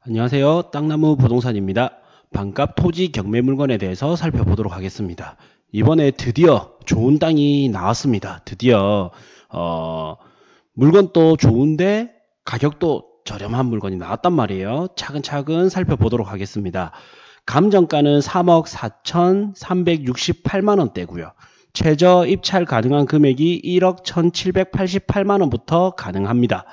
안녕하세요. 땅나무 부동산입니다. 반값 토지 경매 물건에 대해서 살펴보도록 하겠습니다. 이번에 드디어 좋은 땅이 나왔습니다. 드디어 물건도 좋은데 가격도 저렴한 물건이 나왔단 말이에요. 차근차근 살펴보도록 하겠습니다. 감정가는 3억 4,368만원대고요. 최저 입찰 가능한 금액이 1억 1,788만원부터 가능합니다.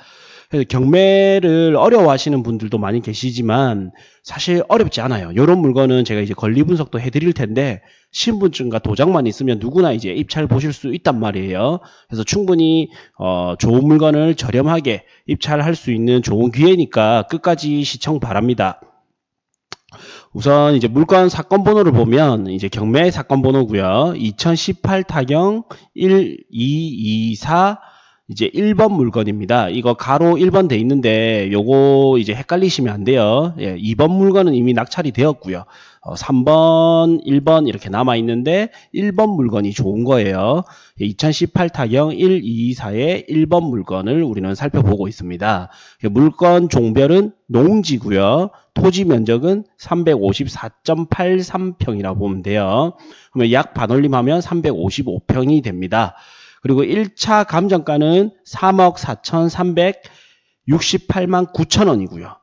경매를 어려워하시는 분들도 많이 계시지만 사실 어렵지 않아요. 이런 물건은 제가 이제 권리 분석도 해드릴 텐데 신분증과 도장만 있으면 누구나 이제 입찰 보실 수 있단 말이에요. 그래서 충분히 좋은 물건을 저렴하게 입찰할 수 있는 좋은 기회니까 끝까지 시청 바랍니다. 우선 이제 물건 사건 번호를 보면 이제 경매 사건 번호고요. 2018 타경 1224 이제 1번 물건입니다. 이거 가로 1번 돼 있는데 요거 이제 헷갈리시면 안 돼요. 예, 2번 물건은 이미 낙찰이 되었고요. 3번, 1번 이렇게 남아 있는데 1번 물건이 좋은 거예요. 2018 타경 1224의 1번 물건을 우리는 살펴보고 있습니다. 물건 종별은 농지고요. 토지 면적은 354.83평이라고 보면 돼요. 그러면 약 반올림하면 355평이 됩니다. 그리고 1차 감정가는 3억 4,368만 9천원이고요.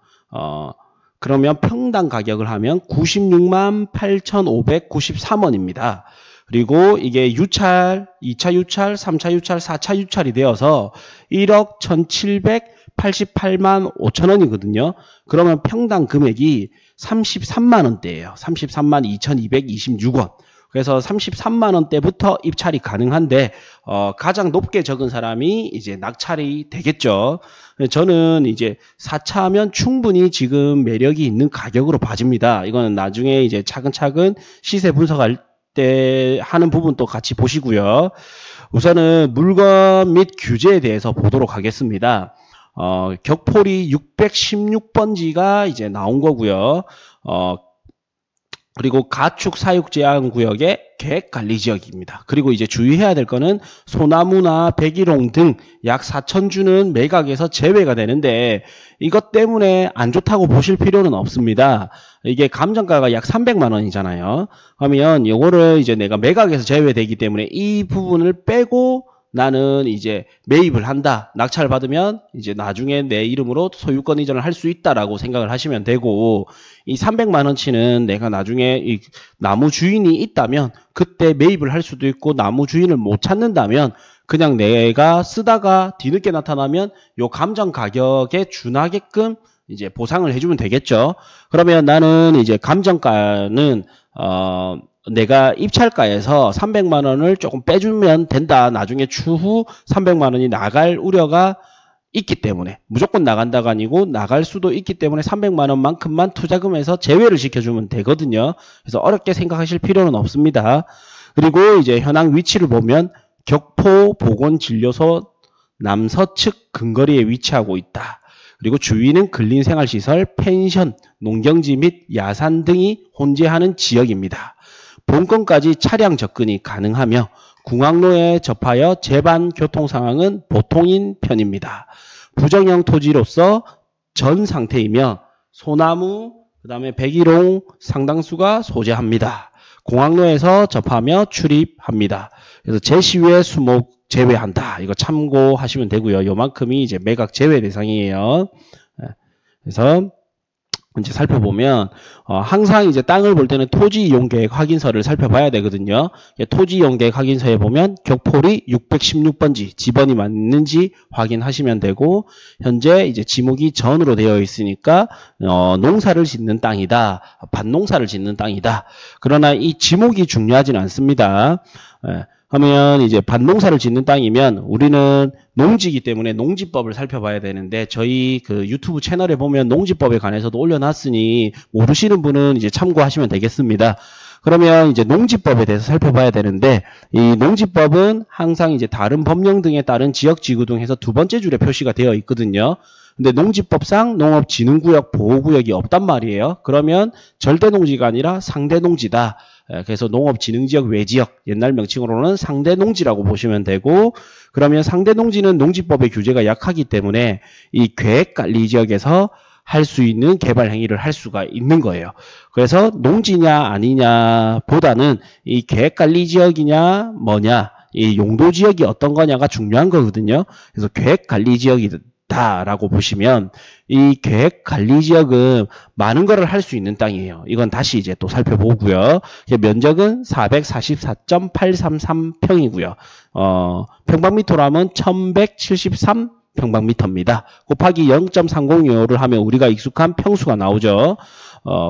그러면 평당 가격을 하면 96만 8,593원입니다. 그리고 이게 유찰, 2차 유찰, 3차 유찰, 4차 유찰이 되어서 1억 1,788만 5천원이거든요. 그러면 평당 금액이 33만원대예요. 33만 2,226원. 그래서 33만원대부터 입찰이 가능한데 가장 높게 적은 사람이 이제 낙찰이 되겠죠. 저는 이제 4차하면 충분히 지금 매력이 있는 가격으로 봐집니다. 이거는 나중에 이제 차근차근 시세 분석할 때 하는 부분도 같이 보시고요. 우선은 물건 및 규제에 대해서 보도록 하겠습니다. 격폴이 616번지가 이제 나온 거고요. 그리고 가축 사육 제한 구역의 계획 관리 지역입니다. 그리고 이제 주의해야 될 거는 소나무나 백일홍 등 약 4,000주는 매각에서 제외가 되는데 이것 때문에 안 좋다고 보실 필요는 없습니다. 이게 감정가가 약 300만 원이잖아요. 그러면 이거를 이제 내가 매각에서 제외되기 때문에 이 부분을 빼고 나는 이제 매입을 한다. 낙찰 받으면 이제 나중에 내 이름으로 소유권 이전을 할 수 있다라고 생각을 하시면 되고, 이 300만 원치는 내가 나중에 이 나무 주인이 있다면 그때 매입을 할 수도 있고, 나무 주인을 못 찾는다면 그냥 내가 쓰다가 뒤늦게 나타나면 요 감정 가격에 준하게끔 이제 보상을 해주면 되겠죠. 그러면 나는 이제 감정가는 내가 입찰가에서 300만 원을 조금 빼주면 된다. 나중에 추후 300만 원이 나갈 우려가 있기 때문에 무조건 나간다가 아니고 나갈 수도 있기 때문에 300만 원만큼만 투자금에서 제외를 시켜주면 되거든요. 그래서 어렵게 생각하실 필요는 없습니다. 그리고 이제 현황 위치를 보면 격포 보건진료소 남서측 근거리에 위치하고 있다. 그리고 주위는 근린생활시설, 펜션, 농경지 및 야산 등이 혼재하는 지역입니다. 본건까지 차량 접근이 가능하며 궁항로에 접하여 제반 교통 상황은 보통인 편입니다. 부정형 토지로서 전 상태이며 소나무, 그 다음에 백일홍 상당수가 소재합니다. 공항로에서 접하며 출입합니다. 그래서 제시외 수목 제외한다. 이거 참고하시면 되고요. 요만큼이 이제 매각 제외 대상이에요. 그래서 이제 살펴보면 항상 이제 땅을 볼 때는 토지 이용 계획 확인서를 살펴봐야 되거든요. 토지 이용 계획 확인서에 보면 격폴이 616번지 지번이 맞는지 확인하시면 되고, 현재 이제 지목이 전으로 되어 있으니까 농사를 짓는 땅이다, 밭농사를 짓는 땅이다. 그러나 이 지목이 중요하지는 않습니다. 그러면 이제 밭농사를 짓는 땅이면 우리는 농지이기 때문에 농지법을 살펴봐야 되는데, 저희 그 유튜브 채널에 보면 농지법에 관해서도 올려놨으니 모르시는 분은 이제 참고하시면 되겠습니다. 그러면 이제 농지법에 대해서 살펴봐야 되는데, 이 농지법은 항상 이제 다른 법령 등에 따른 지역지구 등에서 두 번째 줄에 표시가 되어 있거든요. 근데 농지법상 농업진흥구역 보호구역이 없단 말이에요. 그러면 절대농지가 아니라 상대농지다. 그래서 농업진흥지역 외지역, 옛날 명칭으로는 상대농지라고 보시면 되고, 그러면 상대농지는 농지법의 규제가 약하기 때문에 이 계획관리지역에서 할 수 있는 개발 행위를 할 수가 있는 거예요. 그래서 농지냐 아니냐 보다는 이 계획관리지역이냐 뭐냐 이 용도지역이 어떤 거냐가 중요한 거거든요. 그래서 계획관리지역이다라고 보시면 이 계획관리지역은 많은 거를 할 수 있는 땅이에요. 이건 다시 이제 또 살펴보고요. 면적은 444.833평이고요. 평방미터로 하면 1173 평방미터입니다. 곱하기 0.306를 하면 우리가 익숙한 평수가 나오죠.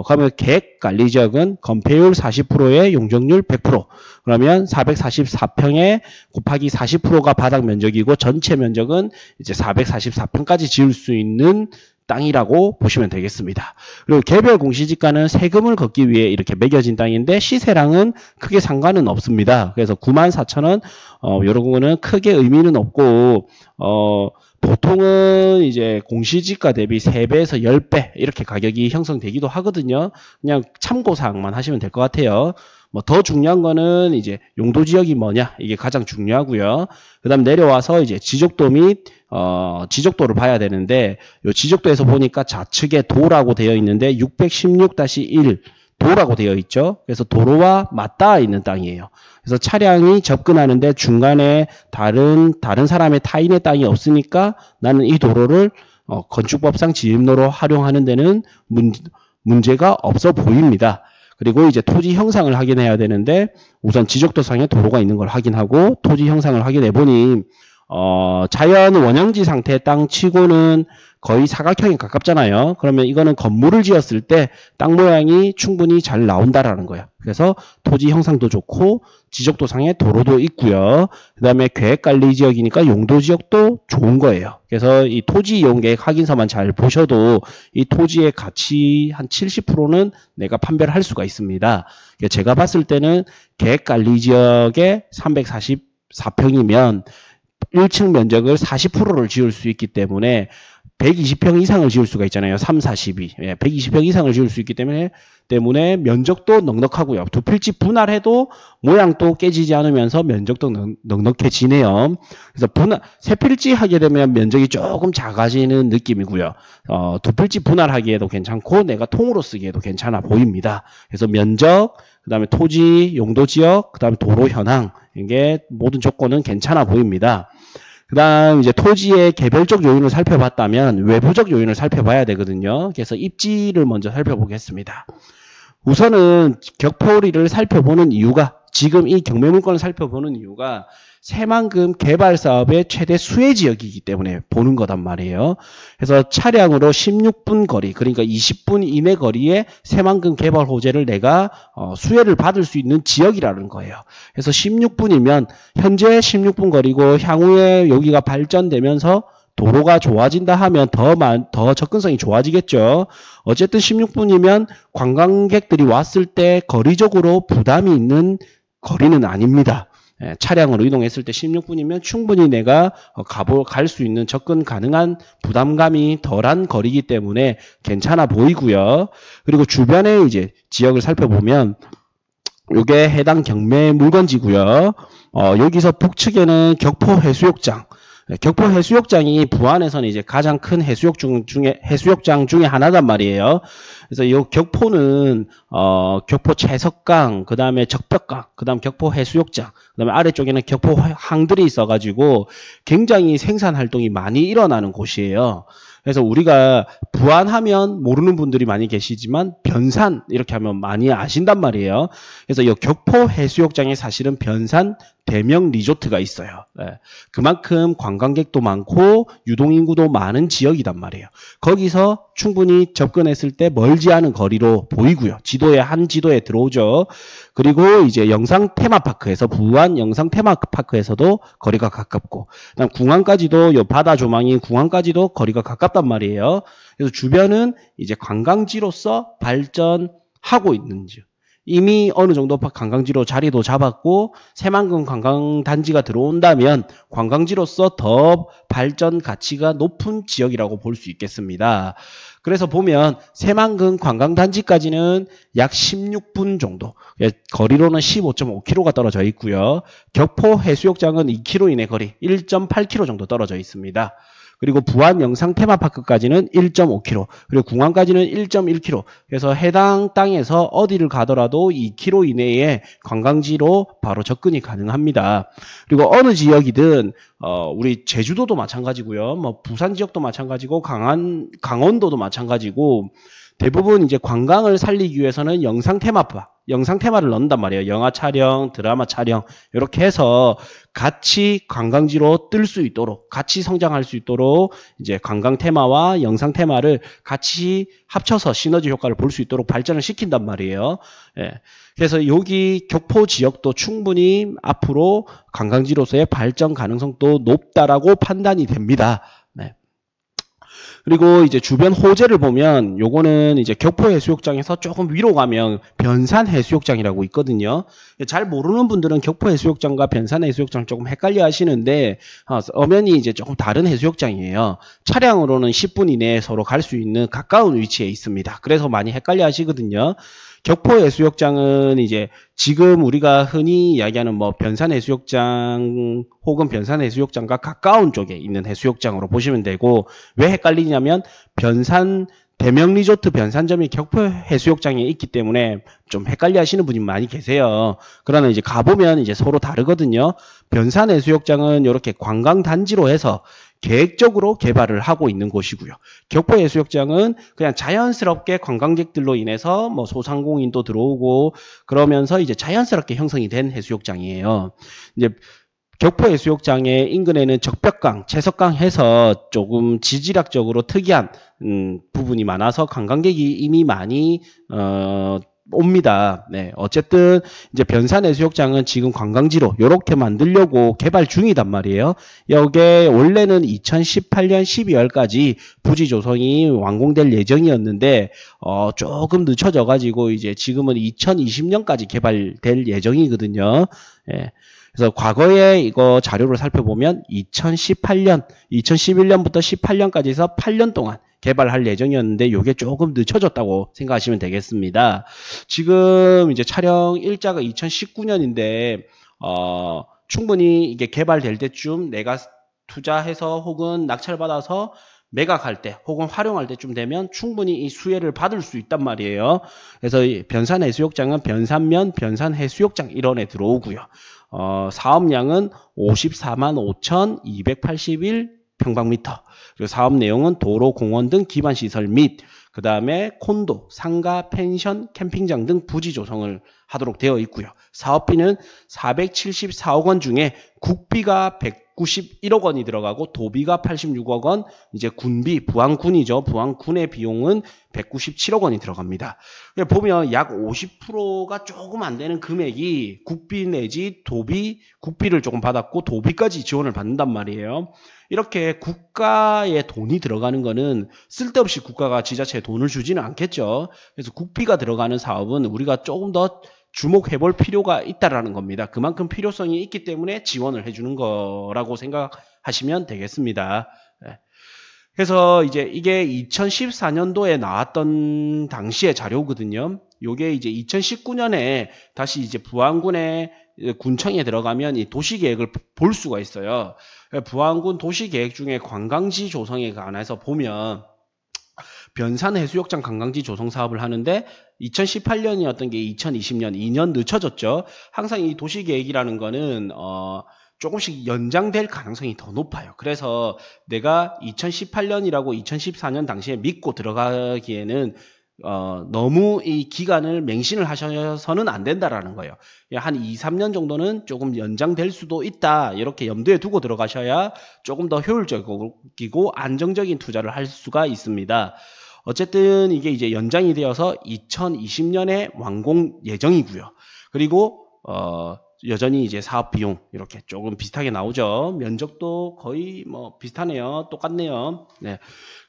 그러면 계획관리지역은 건폐율 40%에 용적률 100%. 그러면 444평에 곱하기 40%가 바닥 면적이고 전체 면적은 이제 444평까지 지을 수 있는 땅이라고 보시면 되겠습니다. 그리고 개별 공시지가는 세금을 걷기 위해 이렇게 매겨진 땅인데 시세랑은 크게 상관은 없습니다. 그래서 94,000원 이런 거는 크게 의미는 없고 보통은 이제 공시지가 대비 3배에서 10배 이렇게 가격이 형성되기도 하거든요. 그냥 참고사항만 하시면 될 것 같아요. 뭐 더 중요한 거는 이제 용도지역이 뭐냐 이게 가장 중요하고요. 그 다음 내려와서 이제 지적도 및 지적도를 봐야 되는데 요 지적도에서 보니까 좌측에 도라고 되어 있는데 616-1 도라고 되어 있죠. 그래서 도로와 맞닿아 있는 땅이에요. 그래서 차량이 접근하는데 중간에 다른 사람의 타인의 땅이 없으니까 나는 이 도로를 건축법상 지음로로 활용하는 데는 문제가 없어 보입니다. 그리고 이제 토지 형상을 확인해야 되는데 우선 지적도상에 도로가 있는 걸 확인하고 토지 형상을 확인해 보니 자연 원형지 상태의 땅 치고는 거의 사각형에 가깝잖아요. 그러면 이거는 건물을 지었을 때 땅 모양이 충분히 잘 나온다라는 거예요. 그래서 토지 형상도 좋고 지적도상에 도로도 있고요. 그 다음에 계획관리지역이니까 용도지역도 좋은 거예요. 그래서 이 토지 이용계획 확인서만 잘 보셔도 이 토지의 가치 한 70%는 내가 판별을 할 수가 있습니다. 제가 봤을 때는 계획관리지역에 344평이면 1층 면적을 40%를 지을 수 있기 때문에 120평 이상을 지을 수가 있잖아요. 3, 42. 120평 이상을 지을 수 있기 때문에 면적도 넉넉하고요. 두 필지 분할해도 모양도 깨지지 않으면서 면적도 넉넉해지네요. 그래서 세 필지 하게 되면 면적이 조금 작아지는 느낌이고요. 두 필지 분할하기에도 괜찮고 내가 통으로 쓰기에도 괜찮아 보입니다. 그래서 면적, 그 다음에 토지, 용도지역, 그 다음에 도로 현황 이게 모든 조건은 괜찮아 보입니다. 그 다음 이제 토지의 개별적 요인을 살펴봤다면 외부적 요인을 살펴봐야 되거든요. 그래서 입지를 먼저 살펴보겠습니다. 우선은 격포리를 살펴보는 이유가 지금 이 경매문건을 살펴보는 이유가 새만금 개발 사업의 최대 수혜 지역이기 때문에 보는 거단 말이에요. 그래서 차량으로 16분 거리, 그러니까 20분 이내 거리에 새만금 개발 호재를 내가 수혜를 받을 수 있는 지역이라는 거예요. 그래서 16분이면 현재 16분 거리고 향후에 여기가 발전되면서 도로가 좋아진다 하면 더 접근성이 좋아지겠죠. 어쨌든 16분이면 관광객들이 왔을 때 거리적으로 부담이 있는 거리는 아닙니다. 차량으로 이동했을 때 16분이면 충분히 내가 갈 수 있는 접근 가능한 부담감이 덜한 거리이기 때문에 괜찮아 보이고요. 그리고 주변에 이제 지역을 살펴보면 이게 해당 경매 물건지고요. 여기서 북측에는 격포 해수욕장. 격포 해수욕장이 부안에서는 이제 가장 큰 해수욕장 중에 하나단 말이에요. 그래서 이 격포는 격포 채석강, 그 다음에 적벽강, 그 다음 격포 해수욕장, 그 다음에 아래쪽에는 격포 항들이 있어가지고 굉장히 생산 활동이 많이 일어나는 곳이에요. 그래서 우리가 부안하면 모르는 분들이 많이 계시지만 변산 이렇게 하면 많이 아신단 말이에요. 그래서 이 격포 해수욕장에 사실은 변산 대명 리조트가 있어요. 그만큼 관광객도 많고 유동인구도 많은 지역이단 말이에요. 거기서 충분히 접근했을 때 멀지 않은 거리로 보이고요. 한 지도에 들어오죠. 그리고 이제 영상 테마파크에서 부안 영상 테마파크에서도 거리가 가깝고, 그다음 궁안까지도 요 바다 조망인 궁안까지도 거리가 가깝단 말이에요. 그래서 주변은 이제 관광지로서 발전하고 있는 지역. 이미 어느 정도 관광지로 자리도 잡았고 새만금 관광단지가 들어온다면 관광지로서 더 발전 가치가 높은 지역이라고 볼 수 있겠습니다. 그래서 보면 새만금 관광단지까지는 약 16분 정도, 거리로는 15.5km가 떨어져 있고요. 격포 해수욕장은 2km 이내 거리, 1.8km 정도 떨어져 있습니다. 그리고 부안 영상 테마파크까지는 1.5km, 그리고 궁안까지는 1.1km. 그래서 해당 땅에서 어디를 가더라도 2km 이내에 관광지로 바로 접근이 가능합니다. 그리고 어느 지역이든 우리 제주도도 마찬가지고요. 뭐 부산 지역도 마찬가지고 강원도도 마찬가지고 대부분 이제 관광을 살리기 위해서는 영상 테마를 넣는단 말이에요. 영화 촬영, 드라마 촬영 이렇게 해서 같이 관광지로 뜰 수 있도록, 같이 성장할 수 있도록 이제 관광 테마와 영상 테마를 같이 합쳐서 시너지 효과를 볼 수 있도록 발전을 시킨단 말이에요. 예. 그래서 여기 격포 지역도 충분히 앞으로 관광지로서의 발전 가능성도 높다라고 판단이 됩니다. 네. 그리고 이제 주변 호재를 보면 요거는 이제 격포 해수욕장에서 조금 위로 가면 변산 해수욕장이라고 있거든요. 잘 모르는 분들은 격포 해수욕장과 변산 해수욕장 조금 헷갈려 하시는데 엄연히 이제 조금 다른 해수욕장이에요. 차량으로는 10분 이내에 서로 갈 수 있는 가까운 위치에 있습니다. 그래서 많이 헷갈려 하시거든요. 격포 해수욕장은 이제 지금 우리가 흔히 이야기하는 뭐 변산 해수욕장 혹은 변산 해수욕장과 가까운 쪽에 있는 해수욕장으로 보시면 되고, 왜 헷갈리냐면 변산 대명 리조트 변산점이 격포 해수욕장에 있기 때문에 좀 헷갈려 하시는 분이 많이 계세요. 그러나 이제 가보면 이제 서로 다르거든요. 변산 해수욕장은 이렇게 관광단지로 해서 계획적으로 개발을 하고 있는 곳이고요. 격포 해수욕장은 그냥 자연스럽게 관광객들로 인해서 뭐 소상공인도 들어오고 그러면서 이제 자연스럽게 형성이 된 해수욕장이에요. 이제 격포 해수욕장의 인근에는 적벽강, 채석강 해서 조금 지질학적으로 특이한 부분이 많아서 관광객이 이미 많이 옵니다. 네, 어쨌든 이제 변산 해수욕장은 지금 관광지로 이렇게 만들려고 개발 중이단 말이에요. 여기에 원래는 2018년 12월까지 부지 조성이 완공될 예정이었는데 조금 늦춰져 가지고 이제 지금은 2020년까지 개발될 예정이거든요. 예. 그래서 과거에 이거 자료를 살펴보면 2011년부터 18년까지 해서 8년 동안 개발할 예정이었는데 이게 조금 늦춰졌다고 생각하시면 되겠습니다. 지금 이제 촬영 일자가 2019년인데 충분히 이게 개발될 때쯤 내가 투자해서 혹은 낙찰받아서 매각할 때 혹은 활용할 때쯤 되면 충분히 이 수혜를 받을 수 있단 말이에요. 그래서 변산 해수욕장은 변산면 변산 해수욕장 일원에 들어오고요. 사업량은 54만 5,281 평방미터. 그리고 사업 내용은 도로, 공원 등 기반 시설 및 그 다음에 콘도, 상가, 펜션, 캠핑장 등 부지 조성을 하도록 되어 있고요. 사업비는 474억 원 중에 국비가 191억 원이 들어가고 도비가 86억 원, 이제 군비, 부안군이죠. 부안군의 비용은 197억 원이 들어갑니다. 보면 약 50%가 조금 안 되는 금액이 국비 내지 도비, 국비를 조금 받았고 도비까지 지원을 받는단 말이에요. 이렇게 국가에 돈이 들어가는 거는 쓸데없이 국가가 지자체에 돈을 주지는 않겠죠. 그래서 국비가 들어가는 사업은 우리가 조금 더 주목해 볼 필요가 있다라는 겁니다. 그만큼 필요성이 있기 때문에 지원을 해주는 거라고 생각하시면 되겠습니다. 그래서 이제 이게 2014년도에 나왔던 당시의 자료거든요. 요게 이제 2019년에 다시 이제 부안군의 군청에 들어가면 이 도시계획을 볼 수가 있어요. 부안군 도시계획 중에 관광지 조성에 관해서 보면 변산 해수욕장 관광지 조성 사업을 하는데 2018년이었던 게 2020년 2년 늦춰졌죠. 항상 이 도시계획이라는 거는 조금씩 연장될 가능성이 더 높아요. 그래서 내가 2018년이라고 2014년 당시에 믿고 들어가기에는 너무 이 기간을 맹신을 하셔서는 안 된다라는 거예요. 한 2, 3년 정도는 조금 연장될 수도 있다. 이렇게 염두에 두고 들어가셔야 조금 더 효율적이고 안정적인 투자를 할 수가 있습니다. 어쨌든 이게 이제 연장이 되어서 2020년에 완공 예정이고요. 그리고 여전히 이제 사업 비용 이렇게 조금 비슷하게 나오죠. 면적도 거의 뭐 비슷하네요. 똑같네요. 네.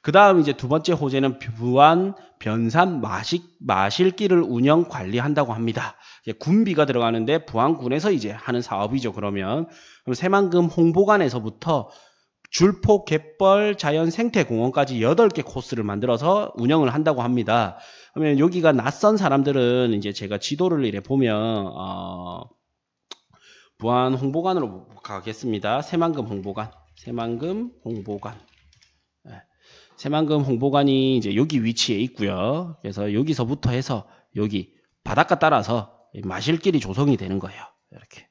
그 다음 이제 두 번째 호재는 부안 변산 마실길을 운영 관리한다고 합니다. 군비가 들어가는데 부안군에서 이제 하는 사업이죠. 그럼 새만금 홍보관에서부터 줄포, 갯벌, 자연 생태공원까지 8개 코스를 만들어서 운영을 한다고 합니다. 그러면 여기가 낯선 사람들은 이제 제가 지도를 이래 보면 부안 홍보관으로 가겠습니다. 새만금 홍보관. 새만금 홍보관이 이제 여기 위치에 있고요. 그래서 여기서부터 해서 여기 바닷가 따라서 마실 길이 조성이 되는 거예요. 이렇게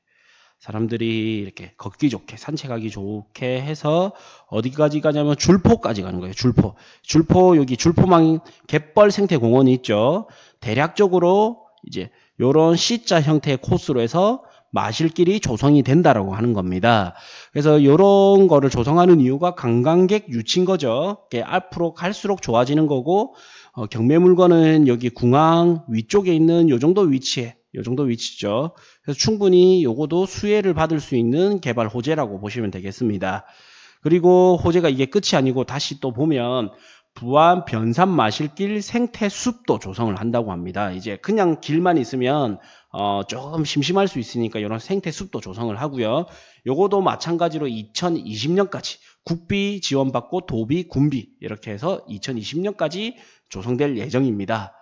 사람들이 이렇게 걷기 좋게 산책하기 좋게 해서 어디까지 가냐면 줄포까지 가는 거예요. 줄포 여기 줄포망 갯벌 생태공원이 있죠. 대략적으로 이제 요런 C자 형태의 코스로 해서 마실 길이 조성이 된다라고 하는 겁니다. 그래서 이런 거를 조성하는 이유가 관광객 유치인 거죠. 앞으로 갈수록 좋아지는 거고 경매 물건은 여기 궁항 위쪽에 있는 요 정도 위치죠. 그래서 충분히 요거도 수혜를 받을 수 있는 개발 호재라고 보시면 되겠습니다. 그리고 호재가 이게 끝이 아니고 다시 또 보면 부안 변산 마실길 생태숲도 조성을 한다고 합니다. 이제 그냥 길만 있으면 조금 심심할 수 있으니까 이런 생태숲도 조성을 하고요. 요거도 마찬가지로 2020년까지 국비 지원받고 도비, 군비 이렇게 해서 2020년까지 조성될 예정입니다.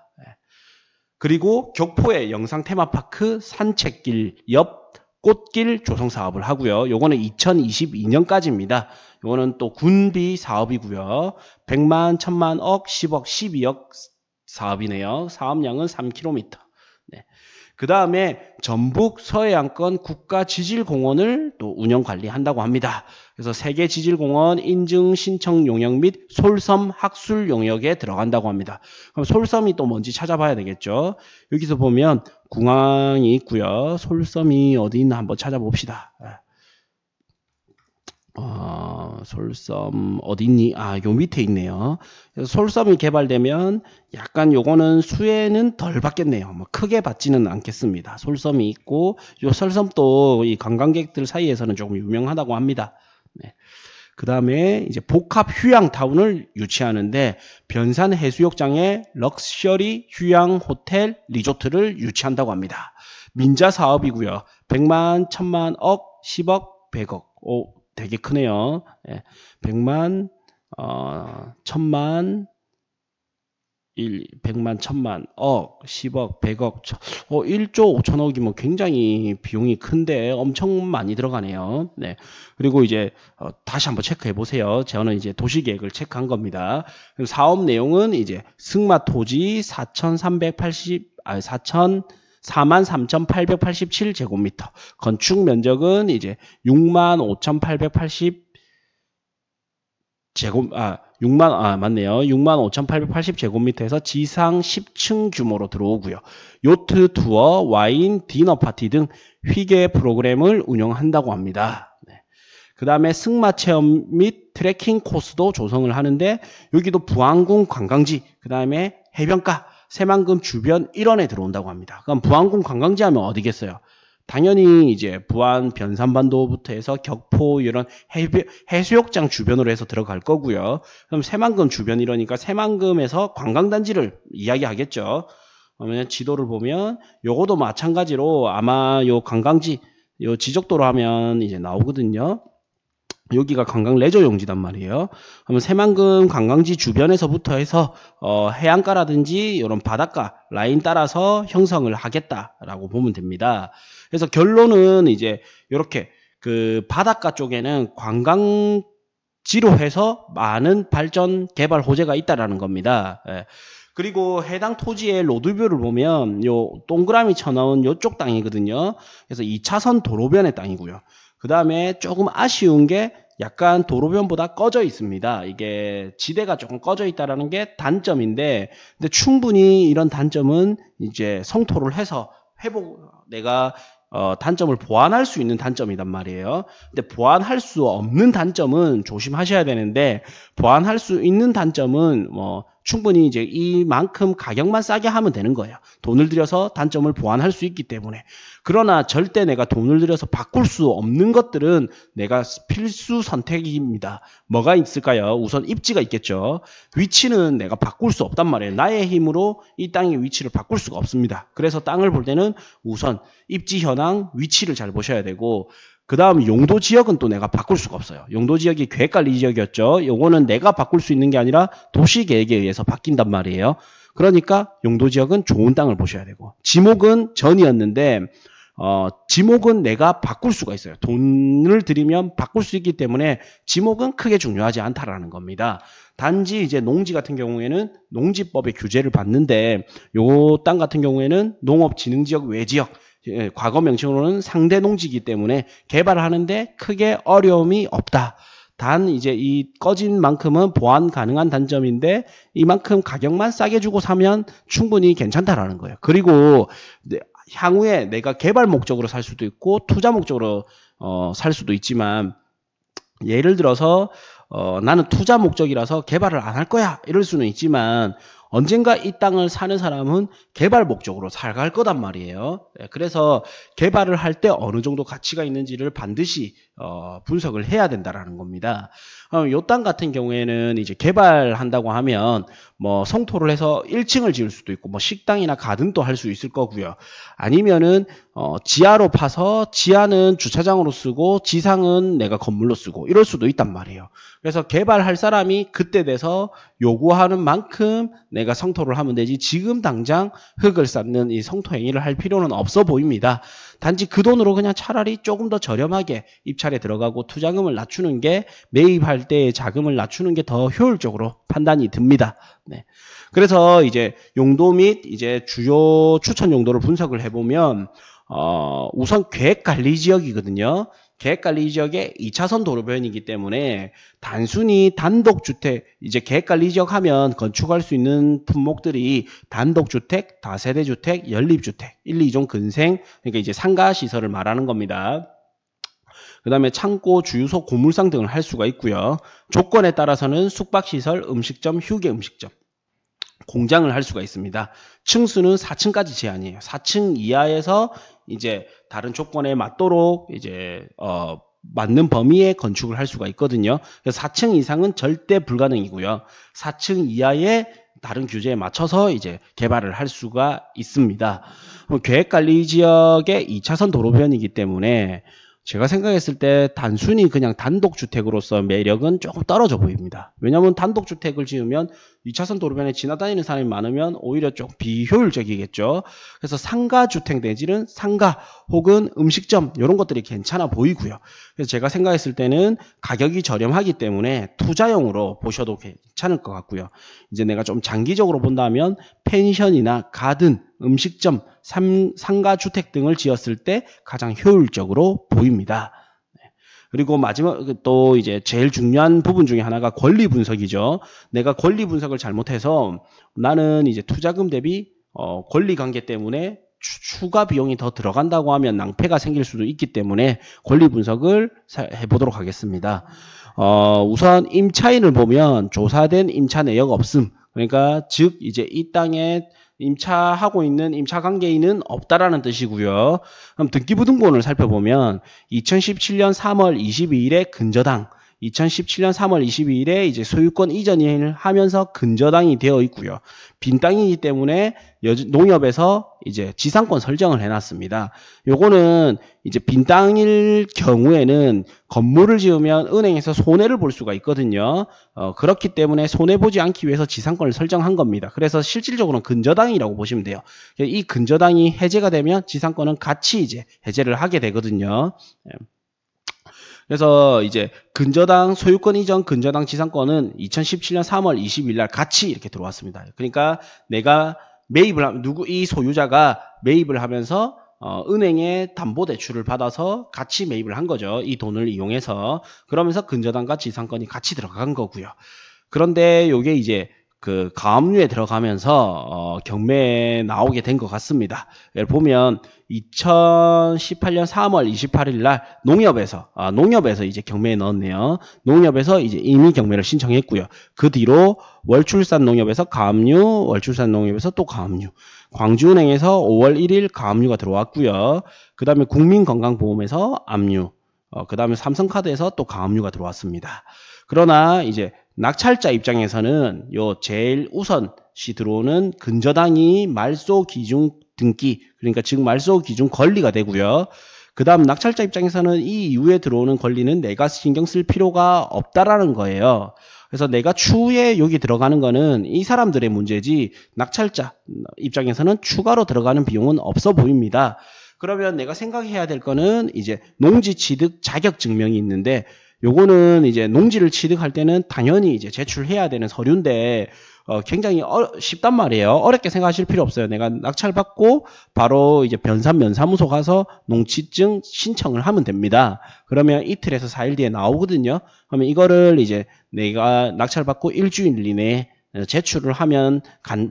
그리고 격포의 영상 테마파크 산책길 옆 꽃길 조성 사업을 하고요. 요거는 2022년까지입니다. 요거는 또 군비 사업이고요. 100만, 1000만, 억, 10억, 12억 사업이네요. 사업량은 3km. 네. 그 다음에 전북 서해안권 국가지질공원을 또 운영 관리한다고 합니다. 그래서 세계 지질공원 인증 신청 용역 및 솔섬 학술 용역에 들어간다고 합니다. 그럼 솔섬이 또 뭔지 찾아봐야 되겠죠. 여기서 보면 궁항이 있고요. 솔섬이 어디 있나 한번 찾아봅시다. 솔섬 어디 있니? 요 밑에 있네요. 그래서 솔섬이 개발되면 약간 요거는 수혜는 덜 받겠네요. 뭐 크게 받지는 않겠습니다. 솔섬이 있고 요 솔섬도 이 관광객들 사이에서는 조금 유명하다고 합니다. 네. 그 다음에 이제 복합 휴양타운을 유치하는데 변산 해수욕장에 럭셔리 휴양 호텔 리조트를 유치한다고 합니다. 민자 사업이고요. 100만, 1000만, 억, 10억, 100억. 되게 크네요. 100만, 1000만, 100만, 1000만, 억, 10억, 100억, 1조 5천억이면 굉장히 비용이 큰데 엄청 많이 들어가네요. 네. 그리고 이제 다시 한번 체크해 보세요. 저는 이제 도시계획을 체크한 겁니다. 사업 내용은 이제 승마 토지 43,887제곱미터. 건축 면적은 이제 65,880 65,880제곱미터에서 지상 10층 규모로 들어오고요. 요트 투어, 와인, 디너 파티 등 휘게 프로그램을 운영한다고 합니다. 네. 그 다음에 승마 체험 및 트레킹 코스도 조성을 하는데 여기도 부안군 관광지, 그 다음에 해변가, 새만금 주변 일원에 들어온다고 합니다. 그럼 부안군 관광지 하면 어디겠어요? 당연히 이제 부안 변산반도부터 해서 격포 이런 해수욕장 주변으로 해서 들어갈 거고요. 그럼 새만금 주변 이러니까 새만금에서 관광단지를 이야기하겠죠. 그러면 지도를 보면 요거도 마찬가지로 아마 요 관광지 요 지적도로 하면 이제 나오거든요. 여기가 관광 레저 용지단 말이에요. 그러면 새만금 관광지 주변에서부터 해서 해안가라든지 이런 바닷가 라인 따라서 형성을 하겠다라고 보면 됩니다. 그래서 결론은 이제 이렇게 그 바닷가 쪽에는 관광지로 해서 많은 발전 개발 호재가 있다라는 겁니다. 그리고 해당 토지의 로드뷰를 보면 요 동그라미 쳐놓은 요쪽 땅이거든요. 그래서 2차선 도로변의 땅이고요. 그 다음에 조금 아쉬운 게 약간 도로변보다 꺼져 있습니다. 이게 지대가 조금 꺼져 있다라는 게 단점인데, 근데 충분히 이런 단점은 이제 성토를 해서 내가 단점을 보완할 수 있는 단점이란 말이에요. 근데 보완할 수 없는 단점은 조심하셔야 되는데, 보완할 수 있는 단점은 충분히 이제 이만큼 가격만 싸게 하면 되는 거예요. 돈을 들여서 단점을 보완할 수 있기 때문에. 그러나 절대 내가 돈을 들여서 바꿀 수 없는 것들은 내가 필수 선택입니다. 뭐가 있을까요? 우선 입지가 있겠죠. 위치는 내가 바꿀 수 없단 말이에요. 나의 힘으로 이 땅의 위치를 바꿀 수가 없습니다. 그래서 땅을 볼 때는 우선 입지 현황, 위치를 잘 보셔야 되고, 그 다음 용도 지역은 또 내가 바꿀 수가 없어요. 용도 지역이 계획관리 지역이었죠. 요거는 내가 바꿀 수 있는 게 아니라 도시계획에 의해서 바뀐단 말이에요. 그러니까 용도 지역은 좋은 땅을 보셔야 되고, 지목은 전이었는데 지목은 내가 바꿀 수가 있어요. 돈을 들이면 바꿀 수 있기 때문에 지목은 크게 중요하지 않다라는 겁니다. 단지 이제 농지 같은 경우에는 농지법의 규제를 받는데 요 땅 같은 경우에는 농업진흥지역 외지역, 과거 명칭으로는 상대 농지이기 때문에 개발을 하는데 크게 어려움이 없다. 단 이제 이 꺼진 만큼은 보완 가능한 단점인데 이만큼 가격만 싸게 주고 사면 충분히 괜찮다라는 거예요. 그리고 향후에 내가 개발 목적으로 살 수도 있고 투자 목적으로 살 수도 있지만 예를 들어서 나는 투자 목적이라서 개발을 안 할 거야 이럴 수는 있지만 언젠가 이 땅을 사는 사람은 개발 목적으로 살갈 거단 말이에요. 그래서 개발을 할 때 어느 정도 가치가 있는지를 반드시 분석을 해야 된다라는 겁니다. 요 땅 같은 경우에는 이제 개발한다고 하면 뭐 성토를 해서 1층을 지을 수도 있고 뭐 식당이나 가든도 할 수 있을 거고요. 아니면은 지하로 파서 지하는 주차장으로 쓰고 지상은 내가 건물로 쓰고 이럴 수도 있단 말이에요. 그래서 개발할 사람이 그때 돼서 요구하는 만큼 내가 성토를 하면 되지 지금 당장 흙을 쌓는 이 성토 행위를 할 필요는 없어 보입니다. 단지 그 돈으로 그냥 차라리 조금 더 저렴하게 입찰에 들어가고 투자금을 낮추는 게 매입할 때의 자금을 낮추는 게 더 효율적으로 판단이 듭니다. 네. 그래서 이제 용도 및 이제 주요 추천 용도를 분석을 해보면 우선 계획관리지역이거든요. 계획관리지역의 2차선 도로변이기 때문에 단순히 단독주택, 이제 계획관리지역 하면 건축할 수 있는 품목들이 단독주택, 다세대주택, 연립주택, 1, 2종 근생, 그러니까 이제 상가시설을 말하는 겁니다. 그 다음에 창고, 주유소, 고물상 등을 할 수가 있고요. 조건에 따라서는 숙박시설, 음식점, 휴게 음식점, 공장을 할 수가 있습니다. 층수는 4층까지 제한이에요. 4층 이하에서 이제 다른 조건에 맞도록 이제 맞는 범위에 건축을 할 수가 있거든요. 그래서 4층 이상은 절대 불가능이고요. 4층 이하의 다른 규제에 맞춰서 이제 개발을 할 수가 있습니다. 계획관리지역의 2차선 도로변이기 때문에 제가 생각했을 때 단순히 그냥 단독주택으로서 매력은 조금 떨어져 보입니다. 왜냐하면 단독주택을 지으면 2차선 도로변에 지나다니는 사람이 많으면 오히려 좀 비효율적이겠죠. 그래서 상가주택 내지는 상가 혹은 음식점 이런 것들이 괜찮아 보이고요. 그래서 제가 생각했을 때는 가격이 저렴하기 때문에 투자용으로 보셔도 괜찮을 것 같고요. 이제 내가 좀 장기적으로 본다면 펜션이나 가든, 음식점, 상가주택 등을 지었을 때 가장 효율적으로 보입니다. 그리고 마지막 또 이제 제일 중요한 부분 중에 하나가 권리 분석이죠. 내가 권리 분석을 잘못해서 나는 이제 투자금 대비 권리 관계 때문에 추가 비용이 더 들어간다고 하면 낭패가 생길 수도 있기 때문에 권리 분석을 해보도록 하겠습니다. 우선 임차인을 보면 조사된 임차 내역 없음. 그러니까 즉 이제 이 땅에 임차하고 있는 임차관계인은 없다라는 뜻이고요. 그럼 등기부등본을 살펴보면 2017년 3월 22일에 근저당, 2017년 3월 22일에 이제 소유권 이전을 하면서 근저당이 되어 있고요. 빈 땅이기 때문에 농협에서 이제 지상권 설정을 해놨습니다. 요거는 이제 빈 땅일 경우에는 건물을 지으면 은행에서 손해를 볼 수가 있거든요. 그렇기 때문에 손해 보지 않기 위해서 지상권을 설정한 겁니다. 그래서 실질적으로는 근저당이라고 보시면 돼요. 이 근저당이 해제가 되면 지상권은 같이 이제 해제를 하게 되거든요. 그래서 이제 근저당 소유권 이전 근저당 지상권은 2017년 3월 20일 날 같이 이렇게 들어왔습니다. 그러니까 내가 매입을 하면 이 소유자가 매입을 하면서 은행에 담보대출을 받아서 같이 매입을 한 거죠. 이 돈을 이용해서. 그러면서 근저당과 지상권이 같이 들어간 거고요. 그런데 요게 이제 그 가압류에 들어가면서 경매에 나오게 된 것 같습니다. 보면 2018년 3월 28일 날 농협에서 이제 경매에 넣었네요. 농협에서 이제 이미 경매를 신청했고요. 그 뒤로 월출산 농협에서 가압류, 월출산 농협에서 또 가압류, 광주은행에서 5월 1일 가압류가 들어왔고요. 그 다음에 국민건강보험에서 압류, 그 다음에 삼성카드에서 또 가압류가 들어왔습니다. 그러나 이제 낙찰자 입장에서는 요 제일 우선시 들어오는 근저당이 말소 기준 등기, 그러니까 지금 말소 기준 권리가 되고요. 그 다음 낙찰자 입장에서는 이 이후에 들어오는 권리는 내가 신경 쓸 필요가 없다라는 거예요. 그래서 내가 추후에 여기 들어가는 거는 이 사람들의 문제지 낙찰자 입장에서는 추가로 들어가는 비용은 없어 보입니다. 그러면 내가 생각해야 될 거는 이제 농지 취득 자격 증명이 있는데, 요거는 이제 농지를 취득할 때는 당연히 이제 제출해야 되는 서류인데, 굉장히 쉽단 말이에요. 어렵게 생각하실 필요 없어요. 내가 낙찰받고 바로 이제 변산면사무소 가서 농취증 신청을 하면 됩니다. 그러면 이틀에서 4일 뒤에 나오거든요. 그러면 이거를 이제 내가 낙찰받고 일주일 이내에 제출을 하면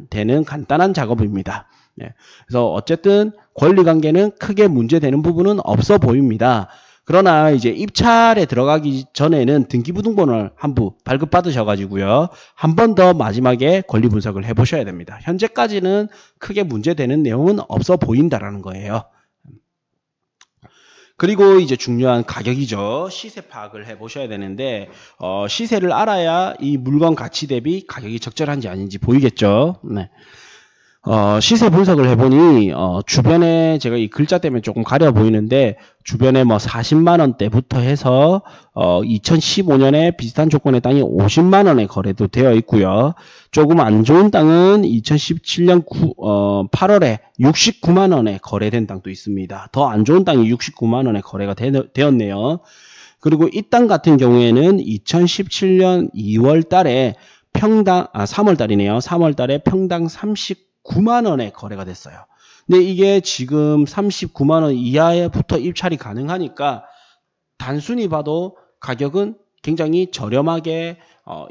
되는 간단한 작업입니다. 네. 그래서 어쨌든 권리관계는 크게 문제되는 부분은 없어 보입니다. 그러나 이제 입찰에 들어가기 전에는 등기부등본을 한부 발급받으셔가지고요. 한 번 더 마지막에 권리 분석을 해보셔야 됩니다. 현재까지는 크게 문제되는 내용은 없어 보인다라는 거예요. 그리고 이제 중요한 가격이죠. 시세 파악을 해보셔야 되는데, 시세를 알아야 이 물건 가치 대비 가격이 적절한지 아닌지 보이겠죠. 네. 시세 분석을 해보니, 주변에 제가 이 글자 때문에 조금 가려 보이는데, 주변에 뭐 40만원대부터 해서, 2015년에 비슷한 조건의 땅이 50만원에 거래도 되어 있고요. 조금 안 좋은 땅은 2017년 8월에 69만원에 거래된 땅도 있습니다. 더 안 좋은 땅이 69만원에 거래가 되었네요. 그리고 이 땅 같은 경우에는 2017년 2월 달에 3월 달이네요. 3월 달에 평당 39만원에 거래가 됐어요. 근데 이게 지금 39만원 이하부터 입찰이 가능하니까 단순히 봐도 가격은 굉장히 저렴하게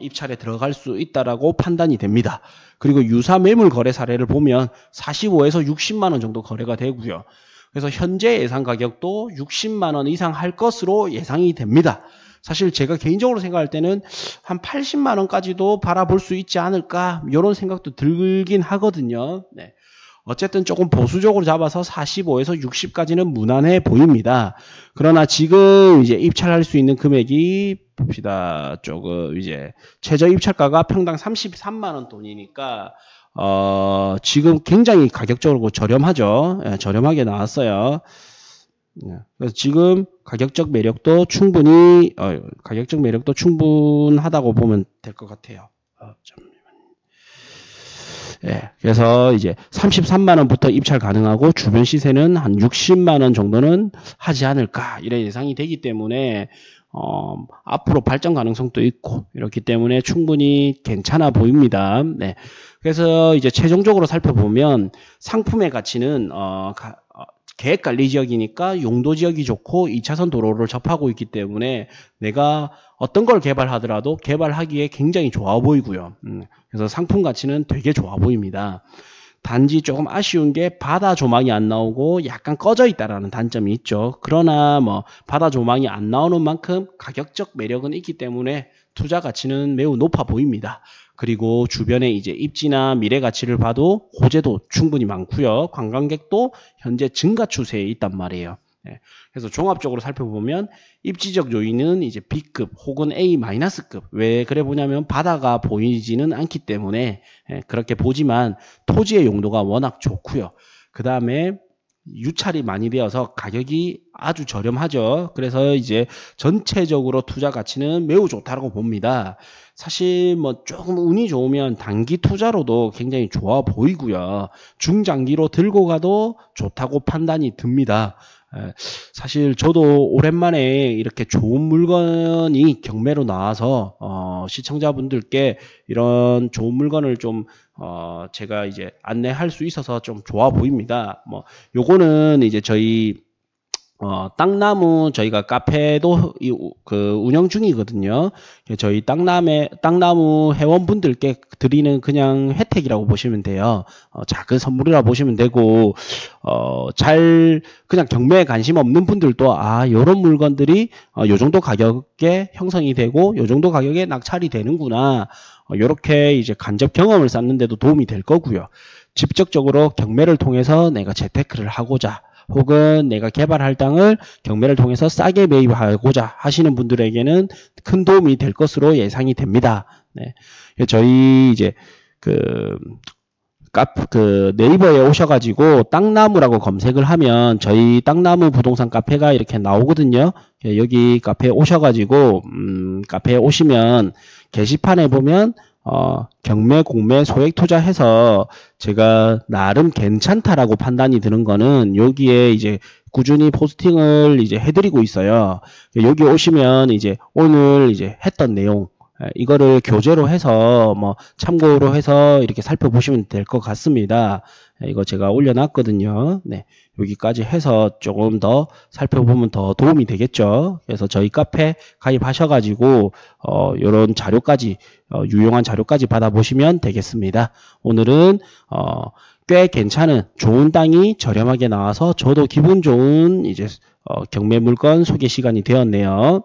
입찰에 들어갈 수 있다라고 판단이 됩니다. 그리고 유사 매물 거래 사례를 보면 45에서 60만원 정도 거래가 되고요. 그래서 현재 예상 가격도 60만원 이상 할 것으로 예상이 됩니다. 사실 제가 개인적으로 생각할 때는 한 80만원까지도 바라볼 수 있지 않을까, 이런 생각도 들긴 하거든요. 네. 어쨌든 조금 보수적으로 잡아서 45에서 60까지는 무난해 보입니다. 그러나 지금 이제 입찰할 수 있는 금액이 봅시다. 조금 이제 최저 입찰가가 평당 33만원 돈이니까 지금 굉장히 가격적으로 저렴하죠. 예, 저렴하게 나왔어요. 그래서 지금 가격적 매력도 충분하다고 보면 될 것 같아요. 예, 그래서 이제 33만원부터 입찰 가능하고 주변 시세는 한 60만원 정도는 하지 않을까, 이런 예상이 되기 때문에 앞으로 발전 가능성도 있고 이렇기 때문에 충분히 괜찮아 보입니다. 네. 그래서 이제 최종적으로 살펴보면 상품의 가치는 계획관리지역이니까 용도지역이 좋고 2차선 도로를 접하고 있기 때문에 내가 어떤 걸 개발하더라도 개발하기에 굉장히 좋아 보이고요. 그래서 상품 가치는 되게 좋아 보입니다. 단지 조금 아쉬운 게 바다 조망이 안 나오고 약간 꺼져 있다라는 단점이 있죠. 그러나 뭐 바다 조망이 안 나오는 만큼 가격적 매력은 있기 때문에 투자 가치는 매우 높아 보입니다. 그리고 주변에 이제 입지나 미래 가치를 봐도 호재도 충분히 많고요. 관광객도 현재 증가 추세에 있단 말이에요. 네. 그래서 종합적으로 살펴보면 입지적 요인은 이제 B급 혹은 A-급. 왜 그래 보냐면 바다가 보이지는 않기 때문에 그렇게 보지만 토지의 용도가 워낙 좋고요. 그 다음에 유찰이 많이 되어서 가격이 아주 저렴하죠. 그래서 이제 전체적으로 투자 가치는 매우 좋다고 봅니다. 사실 뭐 조금 운이 좋으면 단기 투자로도 굉장히 좋아 보이고요. 중장기로 들고 가도 좋다고 판단이 듭니다. 사실 저도 오랜만에 이렇게 좋은 물건이 경매로 나와서 시청자분들께 이런 좋은 물건을 좀 제가 이제 안내할 수 있어서 좀 좋아 보입니다. 뭐 요거는 이제 저희 땅나무 저희가 카페도 운영 중이거든요. 저희 땅나무 회원분들께 드리는 그냥 혜택이라고 보시면 돼요. 작은 선물이라 보시면 되고, 그냥 경매에 관심 없는 분들도, 요런 물건들이, 요 정도 가격에 형성이 되고, 요 정도 가격에 낙찰이 되는구나. 요렇게 이제 간접 경험을 쌓는데도 도움이 될 거고요. 직접적으로 경매를 통해서 내가 재테크를 하고자, 혹은 내가 개발할 땅을 경매를 통해서 싸게 매입하고자 하시는 분들에게는 큰 도움이 될 것으로 예상이 됩니다. 네. 저희 이제 네이버에 오셔가지고 땅나무라고 검색을 하면 저희 땅나무 부동산 카페가 이렇게 나오거든요. 여기 카페에 오셔가지고 카페에 오시면 게시판에 보면 경매, 공매, 소액 투자해서 제가 나름 괜찮다라고 판단이 드는 거는 여기에 이제 꾸준히 포스팅을 이제 해드리고 있어요. 여기 오시면 이제 오늘 이제 했던 내용, 이거를 교재로 해서 뭐 참고로 해서 이렇게 살펴보시면 될 것 같습니다. 이거 제가 올려놨거든요. 네, 여기까지 해서 조금 더 살펴보면 더 도움이 되겠죠. 그래서 저희 카페 가입하셔가지고 이런 자료까지 유용한 자료까지 받아보시면 되겠습니다. 오늘은 꽤 괜찮은 좋은 땅이 저렴하게 나와서 저도 기분 좋은 이제 경매 물건 소개 시간이 되었네요.